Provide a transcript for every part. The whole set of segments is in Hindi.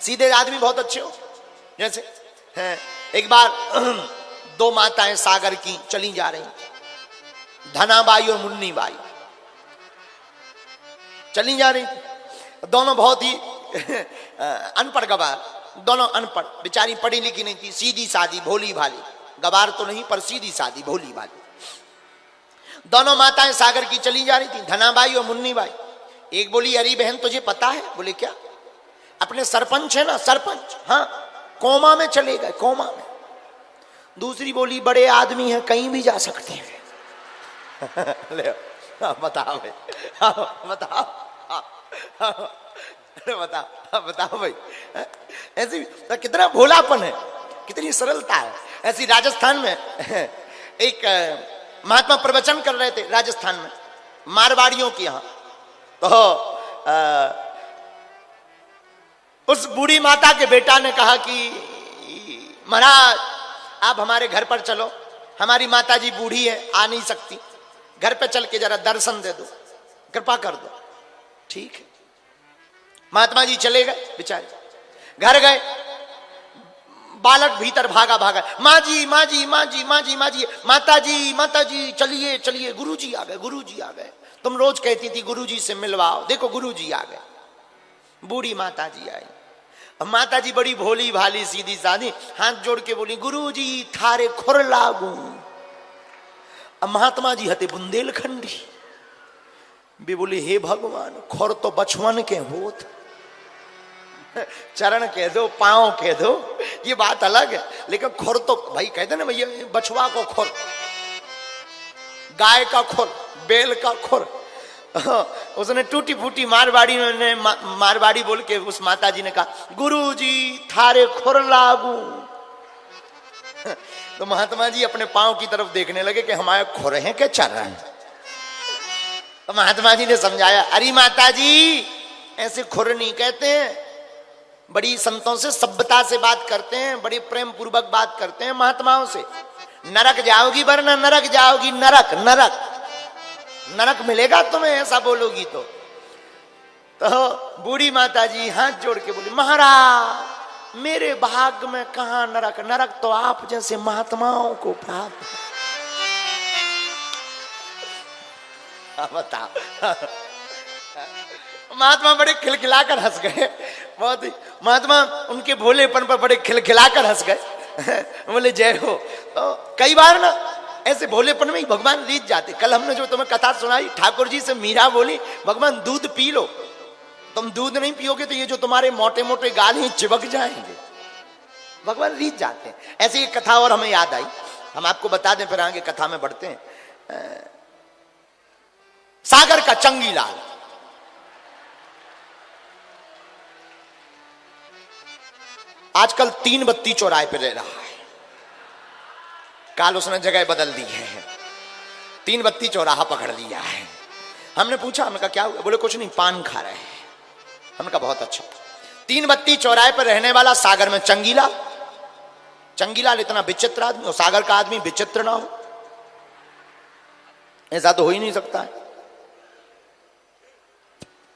सीधे आदमी बहुत अच्छे हो। जैसे है, एक बार दो माताएं सागर की चली जा रही, धनाबाई और मुन्नी बाई चली जा रही, दोनों बहुत ही अनपढ़ गवार, दोनों अनपढ़, बेचारी पढ़ी लिखी नहीं थी, सीधी सादी भोली भाली, गवार तो नहीं पर सीधी सादी भोली भाली। दोनों माताएं सागर की चली जा रही थी, धनाबाई और मुन्नी बाई। एक बोली, अरे बहन तुझे पता है? बोले क्या? अपने सरपंच है ना, सरपंच, हाँ, कोमा में चले गए, कोमा में। दूसरी बोली, बड़े आदमी हैं, कहीं भी जा सकते हैं। ले बताओ भाई, बताओ, बताओ बताओ भाई, ऐसी कितना भोलापन है, कितनी सरलता है। ऐसी राजस्थान में एक महात्मा प्रवचन कर रहे थे, राजस्थान में मारवाड़ियों के यहाँ। तो उस बूढ़ी माता के बेटा ने कहा कि महाराज आप हमारे घर पर चलो, हमारी माता जी बूढ़ी है, आ नहीं सकती, घर पे चल के जरा दर्शन दे दो, कृपा कर दो। ठीक है, महात्मा जी चले गए, बेचारे घर गए। बालक भीतर भागा भागा, माँ जी माँ जी माँ जी माँ जी माँ जी, माता जी चलिए चलिए, गुरु जी आ गए, गुरु जी आ गए, तुम रोज कहती थी गुरु जी से मिलवाओ, देखो गुरु जी आ गए। बूढ़ी माता जी आई, माता जी बड़ी भोली भाली सीधी सादी, हाथ जोड़ के बोली, गुरु जी थारे खुर लागू। अब महात्मा जी हते बुंदेलखंडी, भी बोले, हे भगवान, खुर तो बचवन के होत, चरण कह दो, पांव कह दो, ये बात अलग है, लेकिन खुर तो भाई कहते ना भैया, बछवा को खुर, गाय का खुर, बैल का खुर। उसने टूटी फूटी मारवाड़ी ने मारवाड़ी बोल के उस माता जी ने कहा, गुरु जी थारे खुर लागू। तो महात्मा जी अपने पांव की तरफ देखने लगे कि हमारे खुर हैं क्या चल रहा है। तो महात्मा जी ने समझाया, अरे माता जी ऐसे खुर नहीं कहते हैं, बड़ी संतों से सभ्यता से बात करते हैं, बड़ी प्रेम पूर्वक बात करते हैं महात्माओं से। नरक जाओगी वरना नरक जाओगी, नरक नरक नरक मिलेगा तुम्हें, ऐसा बोलोगी तो बूढ़ी माता जी हाथ जोड़ के बोली, महाराज मेरे भाग्य में कहां नरक, नरक तो आप जैसे महात्माओं को प्राप्त है। बताओ। महात्मा बड़े खिलखिलाकर हंस गए, बहुत ही महात्मा उनके भोलेपन पर बड़े खिलखिलाकर हंस गए। बोले जय हो। तो कई बार ना ऐसे भोलेपन में ही भगवान रीत जाते। कल हमने जो तुम्हें कथा सुनाई, ठाकुर जी से मीरा बोली, भगवान दूध पी लो, तुम दूध नहीं पियोगे तो ये जो तुम्हारे मोटे मोटे गाल हैं चिपक जाएंगे। भगवान रीत जाते हैं। ऐसी एक कथा और हमें याद आई, हम आपको बता दें फिर आगे कथा में बढ़ते हैं। सागर का चंगीलाल, आजकल 3 बत्ती चौराहे पे रह रहा है, काल उसने जगह बदल दी है, 3 बत्ती चौराहा पकड़ लिया है। हमने पूछा, हमने कहा क्या हुआ? बोले कुछ नहीं, पान खा रहे हैं। हमने कहा बहुत अच्छा। 3 बत्ती चौराहे पर रहने वाला सागर में चंगीलाल, चंगीलाल इतना विचित्र आदमी, और सागर का आदमी विचित्र ना हो, ऐसा तो हो ही नहीं सकता है।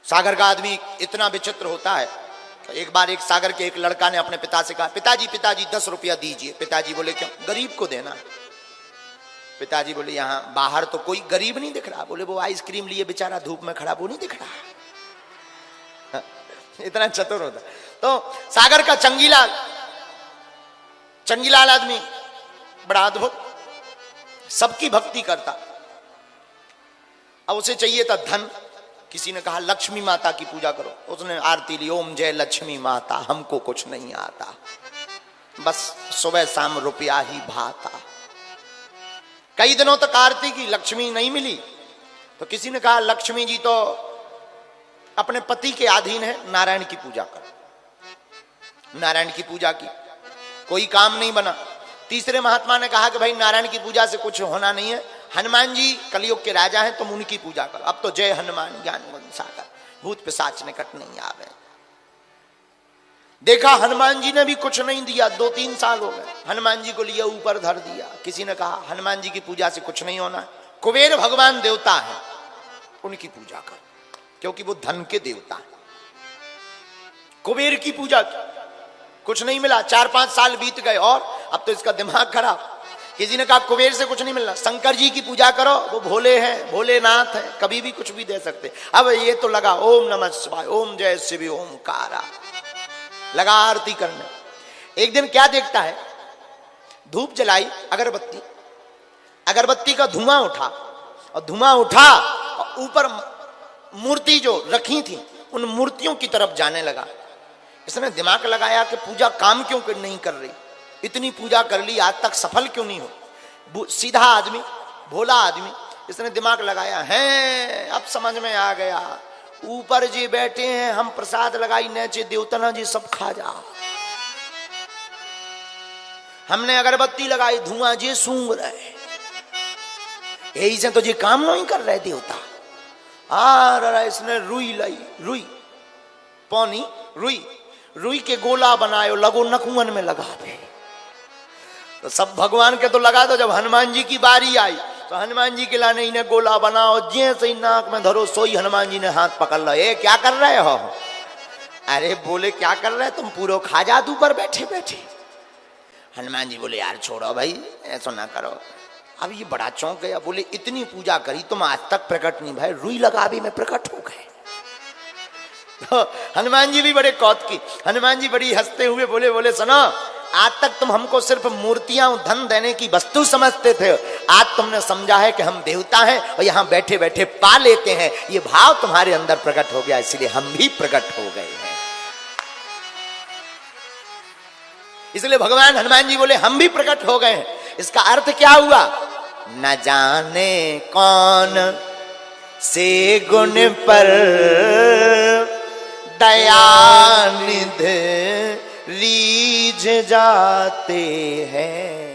सागर का आदमी इतना विचित्र होता है। एक बार एक सागर के एक लड़का ने अपने पिता से कहा, पिताजी पिताजी 10 रुपया दीजिए। पिताजी बोले क्यों? गरीब को देना। पिताजी बोले यहां बाहर तो कोई गरीब नहीं दिख रहा। बोले वो आइसक्रीम लिए बेचारा धूप में खड़ा, वो नहीं दिख रहा। इतना चतुर होता। तो सागर का चंगीलाल, चंगीलाल आदमी बड़ा अद्भुत, सबकी भक्ति करता। अब उसे चाहिए था धन। किसी ने कहा लक्ष्मी माता की पूजा करो, उसने आरती ली, ओम जय लक्ष्मी माता, हमको कुछ नहीं आता, बस सुबह शाम रुपया ही भाता। कई दिनों तक आरती की, लक्ष्मी नहीं मिली। तो किसी ने कहा लक्ष्मी जी तो अपने पति के अधीन है, नारायण की पूजा करो। नारायण की पूजा की, कोई काम नहीं बना। तीसरे महात्मा ने कहा कि भाई नारायण की पूजा से कुछ होना नहीं है, हनुमान जी कलयुग के राजा हैं, तुम उनकी पूजा करो। अब तो जय हनुमान ज्ञान गुण सागर, भूत पिशाच निकट नहीं आवे। देखा हनुमान जी ने भी कुछ नहीं दिया, 2-3 साल हो गए। हनुमान जी को लिया ऊपर धर दिया। किसी ने कहा हनुमान जी की पूजा से कुछ नहीं होना, कुबेर भगवान देवता है, उनकी पूजा करो, क्योंकि वो धन के देवता है। कुबेर की पूजा की। कुछ नहीं मिला। 4-5 साल बीत गए और अब तो इसका दिमाग खराब। किसी ने कहा कुबेर से कुछ नहीं मिलना, शंकर जी की पूजा करो, वो भोले हैं, भोलेनाथ है, कभी भी कुछ भी दे सकते। अब ये तो लगा ओम नमः शिवाय, ओम जय शिव ओमकारा, लगा आरती करने। एक दिन क्या देखता है, धूप जलाई, अगरबत्ती, अगरबत्ती का धुआं उठा, और धुआं उठा और ऊपर मूर्ति जो रखी थी उन मूर्तियों की तरफ जाने लगा। इसने दिमाग लगाया कि पूजा काम क्यों नहीं कर रही, इतनी पूजा कर ली आज तक सफल क्यों नहीं हो। सीधा आदमी, भोला आदमी, इसने दिमाग लगाया है, अब समझ में आ गया, ऊपर जी बैठे हैं, हम प्रसाद लगाई नीचे देवतना जी सब खा जा। हमने अगरबत्ती लगाई, धुआं जी सूंघ रहे, यही से तो जी काम नहीं कर रहे देवता। इसने रुई लाई, रुई पौनी रुई, रुई के गोला बनायो, लगो नकुअन में लगा दे। तो सब भगवान के तो लगा दो। जब हनुमान जी की बारी आई तो हनुमान जी के लाने इन्हें गोला बनाओ, जैसे ही नाक में धरो सोई हनुमान जी ने हाथ पकड़ लो। ए क्या कर रहे हो? अरे बोले क्या कर रहे तुम, पूरा खा जा तू पर बैठे बैठे। हनुमान जी बोले यार छोड़ो भाई, ऐसा ना करो। अब ये बड़ा चौंक गया, बोले इतनी पूजा करी तुम आज तक प्रकट नहीं भाई, रुई लगा भी मैं प्रकट हो गए। तो हनुमान जी भी बड़े कौतुकी, हनुमान जी बड़ी हंसते हुए बोले, बोले सुनो, आज तक तुम हमको सिर्फ मूर्तियां धन देने की वस्तु समझते थे, आज तुमने समझा है कि हम देवता हैं और यहाँ बैठे बैठे पा लेते हैं। ये भाव तुम्हारे अंदर प्रकट हो गया, इसलिए हम भी प्रकट हो गए हैं। इसलिए भगवान हनुमान जी बोले हम भी प्रकट हो गए हैं। इसका अर्थ क्या हुआ? न जाने कौन से गुण पर दयानिधि रीझ जाते हैं,